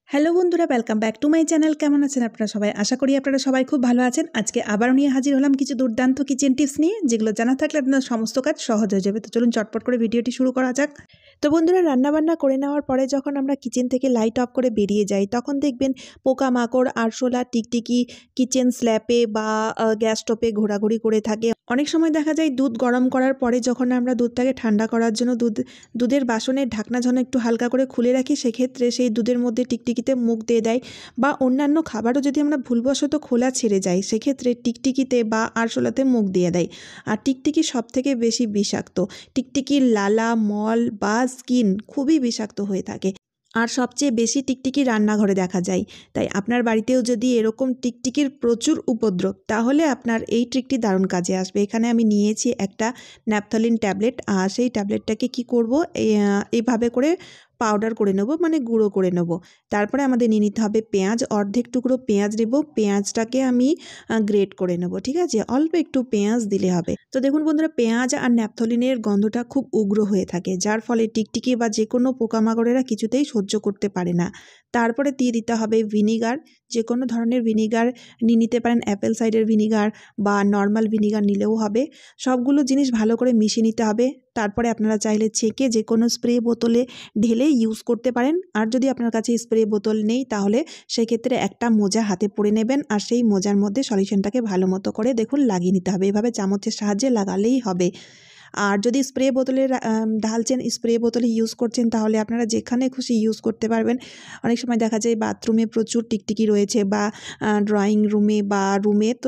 Hello বন্ধুরা, welcome back to my channel. কেমন আছেন আপনারা সবাই? আশা করি আপনারা সবাই খুব ভালো আছেন। আজকে আবারও নিয়ে হাজির হলাম কিছু দুর্দান্ত কিচেন টিপস নিয়ে, যেগুলো জানা থাকলে আপনার সমস্ত কাজ সহজ হয়ে যাবে। তো চলুন চটপট করে ভিডিওটি শুরু করা যাক। তো বন্ধুরা, রান্নাবান্না করে নেওয়ার পরে যখন আমরা কিচেন থেকে লাইট অফ করে বেরিয়ে যাই, তখন দেখবেন পোকামাকড়, আরশোলা, টিকটিকি কিচেন স্ল্যাপে বা গ্যাস স্টোভে ঘোরাঘুরি করে থাকে। অনেক সময় দেখা যায় দুধ গরম করার পরে যখন আমরা দুধটাকে ঠান্ডা করার জন্য দুধের বাসনের ঢাকনা যেন একটু হালকা করে খুলে রাখি, সেক্ষেত্রে সেই দুধের মধ্যে টিকটিকিতে মুখ দিয়ে দেয়। বা অন্যান্য খাবারও যদি আমরা ভুলবশত খোলা ছেড়ে যাই, সেক্ষেত্রে টিকটিকিতে বা আরশোলাতে মুখ দিয়ে দেয়। আর টিকটিকি সব থেকে বেশি বিষাক্ত। টিকটিকির লালা, মল বা স্কিন খুবই বিষাক্ত হয়ে থাকে। আর সবচেয়ে বেশি টিকটিকি রান্নাঘরে দেখা যায়। তাই আপনার বাড়িতেও যদি এরকম টিকটিকির প্রচুর উপদ্রব, তাহলে আপনার এই ট্রিকটি দারুণ কাজে আসবে। এখানে আমি নিয়েছি একটা ন্যাপথলিন ট্যাবলেট। আর সেই ট্যাবলেটটাকে কি করব, এইভাবে করে পাউডার করে নেব, মানে গুঁড়ো করে নেব। তারপরে আমাদের নিয়ে নিতে হবে পেঁয়াজ, অর্ধেক টুকরো পেঁয়াজ নেব। পেঁয়াজটাকে আমি গ্রেট করে নেব, ঠিক আছে? অল্প একটু পেঁয়াজ দিলে হবে। তো দেখুন বন্ধুরা, পেঁয়াজ আর ন্যাপথলিনের গন্ধটা খুব উগ্র হয়ে থাকে, যার ফলে টিকটিকি বা যে কোনো পোকামাকড়েরা কিছুতেই সহ্য করতে পারে না। তারপরে দিয়ে দিতে হবে ভিনিগার। যে কোনো ধরনের ভিনিগার নিয়ে নিতে পারেন, অ্যাপেল সাইডার ভিনিগার বা নর্মাল ভিনিগার নিলেও হবে। সবগুলো জিনিস ভালো করে মিশিয়ে নিতে হবে। তারপরে আপনারা চাইলে ছেঁকে যে কোনো স্প্রে বোতলে ঢেলে ইউজ করতে পারেন। আর যদি আপনার কাছে স্প্রে বোতল নেই, তাহলে সেক্ষেত্রে একটা মোজা হাতে পরে নেবেন, আর সেই মোজার মধ্যে সলিউশনটাকে ভালো মতো করে দেখুন লাগিয়ে নিতে হবে। এভাবে চামচের সাহায্যে লাগালেই হবে। আর যদি স্প্রে বোতলে ঢালছেন, স্প্রে বোতলে ইউজ করছেন, তাহলে আপনারা যেখানে খুশি ইউজ করতে পারবেন। অনেক সময় দেখা যায় বাথরুমে প্রচুর টিকটিকি রয়েছে, বা ড্রয়িং রুমে বা রুমে, তো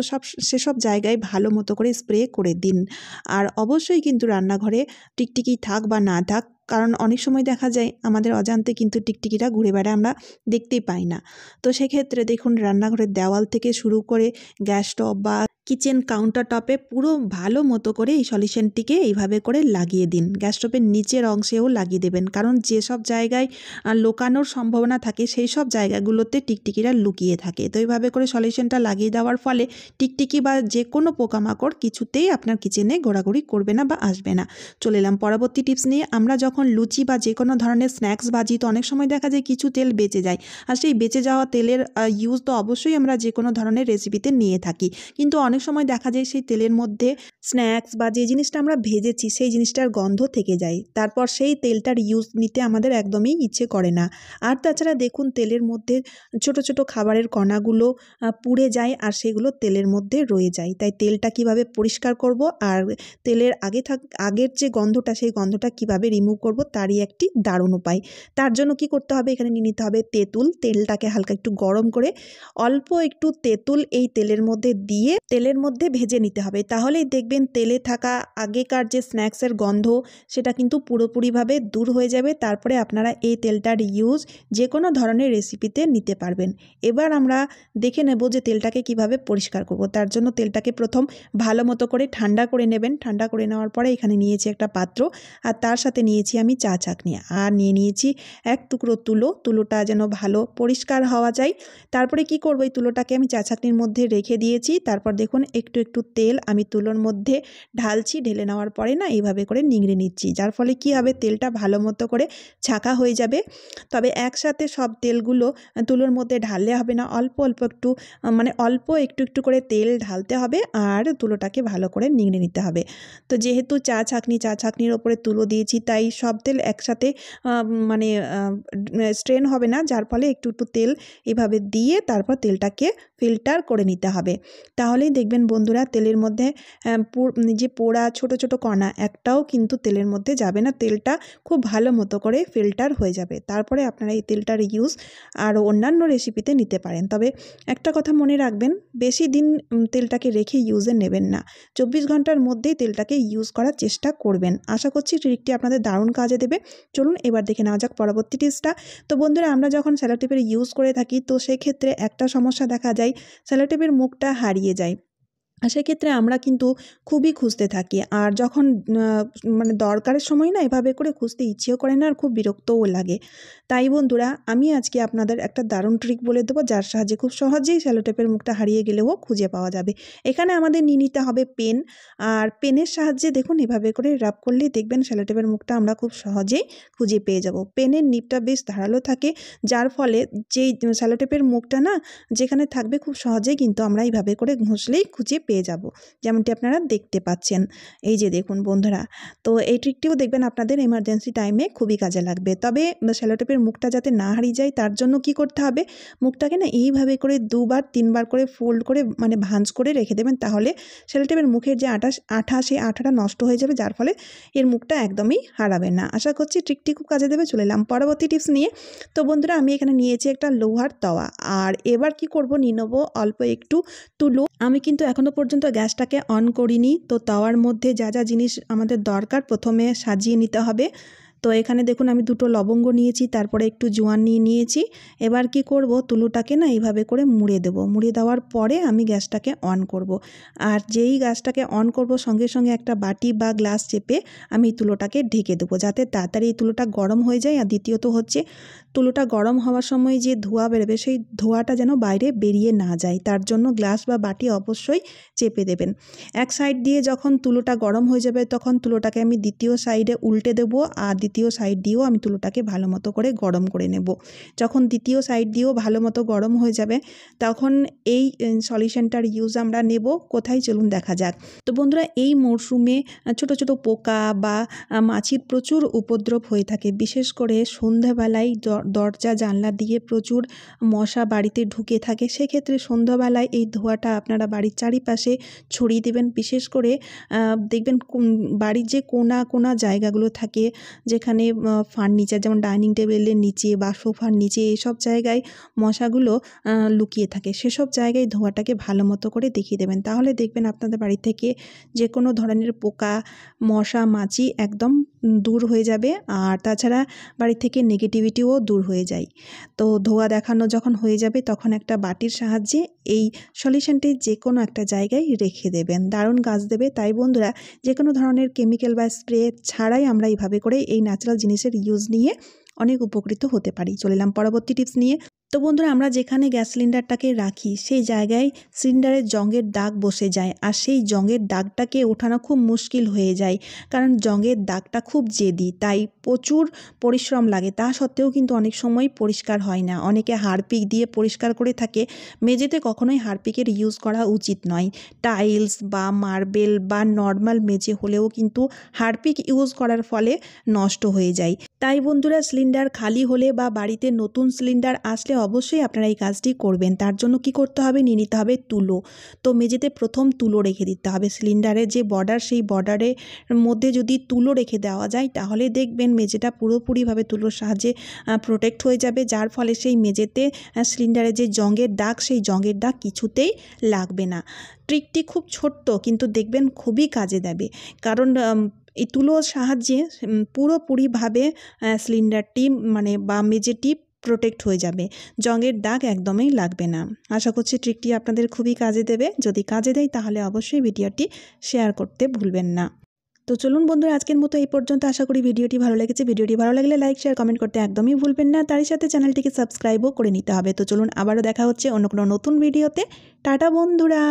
সেসব জায়গায় ভালো মতো করে স্প্রে করে দিন। আর অবশ্যই কিন্তু রান্নাঘরে টিকটিকি থাক বা না থাক, কারণ অনেক সময় দেখা যায় আমাদের অজান্তে কিন্তু টিকটিকিটা ঘুরে বেড়ায়, আমরা দেখতেই পাই না। তো সেক্ষেত্রে দেখুন, রান্নাঘরের দেওয়াল থেকে শুরু করে গ্যাস স্টোভ বা কিচেন কাউন্টার টপে পুরো ভালো মতো করে এই সলিউশনটিকে এইভাবে করে লাগিয়ে দিন। গ্যাস স্টোভের নিচের অংশেও লাগিয়ে দেবেন, কারণ যেসব জায়গায় লুকানোর সম্ভাবনা থাকে, সেই সব জায়গাগুলোতে টিকটিকিরা লুকিয়ে থাকে। তো এইভাবে করে সলিউশনটা লাগিয়ে দেওয়ার ফলে টিকটিকি বা যে কোনো পোকামাকড় কিছুতেই আপনার কিচেনে ঘোরাঘুরি করবে না বা আসবে না। চলে এলাম পরবর্তী টিপস নিয়ে। আমরা যখন লুচি বা যে কোনো ধরনের স্ন্যাক্স ভাজি, তো অনেক সময় দেখা যায় কিছু তেল বেঁচে যায়। আর সেই বেঁচে যাওয়া তেলের ইউজ তো অবশ্যই আমরা যে কোনো ধরনের রেসিপিতে নিয়ে থাকি। কিন্তু অনেক সময় দেখা যায় সেই তেলের মধ্যে স্ন্যাক্স বা যে জিনিসটা আমরা ভেজেছি, সেই জিনিসটার গন্ধ থেকে যায়। তারপর সেই তেলটার ইউজ নিতে আমাদের একদমই ইচ্ছে করে না। আর তাছাড়া দেখুন, তেলের মধ্যে ছোট ছোট খাবারের কণাগুলো পুড়ে যায়, আর সেগুলো তেলের মধ্যে রয়ে যায়। তাই তেলটা কিভাবে পরিষ্কার করব, আর তেলের আগের যে গন্ধটা, সেই গন্ধটা কিভাবে রিমুভ করব, তারই একটি দারুণ উপায়। তার জন্য কি করতে হবে, এখানে নিয়ে নিতে হবে তেঁতুল। তেলটাকে হালকা একটু গরম করে অল্প একটু তেঁতুল এই তেলের মধ্যে দিয়ে তেলের মধ্যে ভেজে নিতে হবে। তাহলেই দেখবেন তেলে থাকা আগেকার যে স্ন্যাক্সের গন্ধ, সেটা কিন্তু পুরোপুরিভাবে দূর হয়ে যাবে। তারপরে আপনারা এই তেলটার ইউজ যে কোনো ধরনের রেসিপিতে নিতে পারবেন। এবার আমরা দেখে নেব যে তেলটাকে কিভাবে পরিষ্কার করব। তার জন্য তেলটাকে প্রথম ভালো মতো করে ঠান্ডা করে নেবেন। ঠান্ডা করে নেওয়ার পরে এখানে নিয়েছি একটা পাত্র, আর তার সাথে নিয়েছি আমি চা ছাঁকনি, আর নিয়ে নিয়েছি এক টুকরো তুলোটা যেন ভালো পরিষ্কার হওয়া যায়। তারপরে কি করব, এই তুলোটাকে আমি চা ছাঁকনির মধ্যে রেখে দিয়েছি। তারপর দেখুন, একটু একটু তেল আমি তুলোর মধ্যে ঢালছি। ঢেলে নেওয়ার পরে না, এইভাবে করে নিংড়ে নিচ্ছি, যার ফলে কি হবে, তেলটা ভালো মতো করে ছাঁকা হয়ে যাবে। তবে একসাথে সব তেলগুলো তুলোর মধ্যে ঢাললে হবে না, অল্প অল্প একটু অল্প একটু একটু করে তেল ঢালতে হবে, আর তুলোটাকে ভালো করে নিংড়ে নিতে হবে। তো যেহেতু চা ছাঁকনির ওপরে তুলো দিয়েছি, তাই সব তেল একসাথে স্ট্রেন হবে না, যার ফলে একটু একটু তেল এভাবে দিয়ে তারপর তেলটাকে ফিল্টার করে নিতে হবে। তাহলেই দেখবেন বন্ধুরা, তেলের মধ্যে যে পোড়া ছোট ছোট কণা একটাও কিন্তু তেলের মধ্যে যাবে না। তেলটা খুব ভালো মতো করে ফিল্টার হয়ে যাবে। তারপরে আপনারা এই তেলটার ইউজ আর অন্যান্য রেসিপিতে নিতে পারেন। তবে একটা কথা মনে রাখবেন, বেশি দিন তেলটাকে রেখে ইউজে নেবেন না। 24 ঘন্টার মধ্যেই তেলটাকে ইউজ করার চেষ্টা করবেন। আশা করছি ট্রিকটি আপনাদের দারুণ কাজে দেবে। চলুন এবার দেখে নেওয়া যাক পরবর্তী টিপসটা। তো বন্ধুরা, আমরা যখন স্যালো টেপের ইউজ করে থাকি, তো সেক্ষেত্রে একটা সমস্যা দেখা যায়, স্যালো টেপের মুখটা হারিয়ে যায়। সেক্ষেত্রে আমরা কিন্তু খুবই খুঁজতে থাকি। আর যখন মানে দরকারের সময় না এভাবে করে খুঁজতে ইচ্ছেও করে না আর খুব বিরক্তও লাগে। তাই বন্ধুরা আমি আজকে আপনাদের একটা দারুণ ট্রিক বলে দেবো, যার সাহায্যে খুব সহজেই সেলোটেপের মুখটা হারিয়ে গেলেও খুঁজে পাওয়া যাবে। এখানে আমাদের নিয়ে নিতে হবে পেন। আর পেনের সাহায্যে দেখুন এভাবে করে রাব করলেই দেখবেন সেলোটেপের মুখটা আমরা খুব সহজেই খুঁজে পেয়ে যাব। পেনের নিবটা বেশ ধারালো থাকে, যার ফলে যেই সেলোটেপের মুখটা না যেখানে থাকবে খুব সহজেই কিন্তু আমরা এইভাবে করে ঘষলেই খুঁজে পেয়ে যাব, যেমনটি আপনারা দেখতে পাচ্ছেন। এই যে দেখুন বন্ধুরা, তো এই ট্রিকটিও দেখবেন আপনাদের এমার্জেন্সি টাইমে খুবই কাজে লাগবে। তবে সেলোটেপের মুখটা যাতে না হারিয়ে যায় তার জন্য কি করতে হবে, মুখটাকে না এইভাবে করে 2বার 3বার করে ফোল্ড করে মানে ভাঁজ করে রেখে দেবেন, তাহলে সেলোটেপের মুখের যে আঠা সেই আঠাটা নষ্ট হয়ে যাবে, যার ফলে এর মুখটা একদমই হারাবে না। আশা করছি ট্রিকটি খুব কাজে দেবে। চলে এলাম পরবর্তী টিপস নিয়ে। তো বন্ধুরা আমি এখানে নিয়েছি একটা লোহার তাওয়া, আর এবার কি করব নিয়ে নেবো অল্প একটু তুলো। আমি কিন্তু এখনো পর্যন্ত গ্যাসটাকে অন করিনি। তো তাওয়ার মধ্যে যা যা জিনিস আমাদের দরকার প্রথমে সাজিয়ে নিতে হবে। তো এখানে দেখুন আমি 2টো লবঙ্গ নিয়েছি, তারপরে একটু জোয়ান নিয়েছি। এবার কি করব, তুলোটাকে না এইভাবে করে মুড়ে দেব। মুড়ে দেওয়ার পরে আমি গ্যাসটাকে অন করব। আর যেই গ্যাসটাকে অন করব সঙ্গে সঙ্গে একটা বাটি বা গ্লাস চেপে আমি তুলোটাকে ঢেকে দেবো, যাতে তাড়াতাড়ি এই তুলোটা গরম হয়ে যায়। আর দ্বিতীয়ত হচ্ছে তুলোটা গরম হওয়ার সময় যে ধোঁয়া বেরোবে সেই ধোঁয়াটা যেন বাইরে বেরিয়ে না যায়, তার জন্য গ্লাস বা বাটি অবশ্যই চেপে দেবেন। এক সাইড দিয়ে যখন তুলোটা গরম হয়ে যাবে তখন তুলোটাকে আমি দ্বিতীয় সাইডে উল্টে দেবো, আর দ্বিতীয় সাইড দিয়েও আমি তুলোটাকে ভালো মতো করে গরম করে নেব। যখন দ্বিতীয় সাইড দিয়েও ভালো মতো গরম হয়ে যাবে তখন এই সলিউশনটার ইউজ আমরা নেব কোথায়, চলুন দেখা যাক। তো বন্ধুরা এই মরশুমে ছোট ছোট পোকা বা মাছির প্রচুর উপদ্রব হয়ে থাকে, বিশেষ করে সন্ধ্যাবেলায় দরজা জানলা দিয়ে প্রচুর মশা বাড়িতে ঢুকে থাকে। সেক্ষেত্রে সন্ধ্যাবেলায় এই ধোঁয়াটা আপনারা বাড়ির চারিপাশে ছড়িয়ে দেবেন। বিশেষ করে দেখবেন বাড়ির যে কোনা কোনা জায়গাগুলো থাকে, যেখানে ফার্নিচার যেমন ডাইনিং টেবিলের নিচে বা সোফার নিচে এসব জায়গায় মশাগুলো লুকিয়ে থাকে, সেসব জায়গায় ধোঁয়াটাকে ভালো মতো করে দেখিয়ে দেবেন। তাহলে দেখবেন আপনাদের বাড়ি থেকে যে কোনো ধরনের পোকা মশা মাছি একদম দূর হয়ে যাবে। আর তাছাড়া বাড়ি থেকে নেগেটিভিটিও দূর হয়ে যায়। তো ধোঁয়া দেখানো যখন হয়ে যাবে তখন একটা বাটির সাহায্যে এই সলিউশনটি যে কোনো একটা জায়গায় রেখে দেবেন, দারুণ কাজ দেবে। তাই বন্ধুরা যে কোনো ধরনের কেমিক্যাল বা স্প্রে ছাড়াই আমরা এইভাবে করে এই ন্যাচারাল জিনিসের ইউজ নিয়ে অনেক উপকৃত হতে পারি। চলে এলাম পরবর্তী টিপস নিয়ে। তো বন্ধুরা আমরা যেখানে গ্যাস সিলিন্ডারটাকে রাখি সেই জায়গায় সিলিন্ডারের জংয়ের দাগ বসে যায়, আর সেই জংয়ের দাগটাকে ওঠানো খুব মুশকিল হয়ে যায়, কারণ জংয়ের দাগটা খুব জেদি, তাই প্রচুর পরিশ্রম লাগে। তা সত্ত্বেও কিন্তু অনেক সময় পরিষ্কার হয় না। অনেকে হারপিক দিয়ে পরিষ্কার করে থাকে। মেঝেতে কখনোই হারপিকের ইউজ করা উচিত নয়। টাইলস বা মার্বেল বা নর্মাল মেঝে হলেও কিন্তু হারপিক ইউজ করার ফলে নষ্ট হয়ে যায়। তাই বন্ধুরা সিলিন্ডার খালি হলে বা বাড়িতে নতুন সিলিন্ডার আসলে অবশ্যই আপনারা এই কাজটি করবেন। তার জন্য কি করতে হবে, নিয়ে নিতে হবে তুলো। তো মেঝেতে প্রথম তুলো রেখে দিতে হবে। সিলিন্ডারের যে বর্ডার সেই বর্ডারের মধ্যে যদি তুলো রেখে দেওয়া যায় তাহলে দেখবেন মেঝেটা পুরোপুরিভাবে তুলোর সাহায্যে প্রোটেক্ট হয়ে যাবে, যার ফলে সেই মেঝেতে সিলিন্ডারের যে জংয়ের দাগ সেই জংয়ের দাগ কিছুতেই লাগবে না। ট্রিকটি খুব ছোট্ট কিন্তু দেখবেন খুবই কাজে দেবে, কারণ এই তুলোর সাহায্যে পুরোপুরিভাবে সিলিন্ডারটি মানে বা মেঝেটি প্রোটেক্ট হয়ে যাবে, জংয়ের দাগ একদমই লাগবে না। আশা করছি ট্রিকটি আপনাদের খুবই কাজে দেবে। যদি কাজে দেয় তাহলে অবশ্যই ভিডিওটি শেয়ার করতে ভুলবেন না। তো চলুন বন্ধুরা আজকের মতো এই পর্যন্ত। আশা করি ভিডিওটি ভালো লেগেছে। ভিডিওটি ভালো লাগলে লাইক শেয়ার কমেন্ট করতে একদমই ভুলবেন না। তারই সাথে চ্যানেলটিকে সাবস্ক্রাইবও করে নিতে হবে। তো চলুন আবারও দেখা হচ্ছে অন্য কোনো নতুন ভিডিওতে। টাটা বন্ধুরা।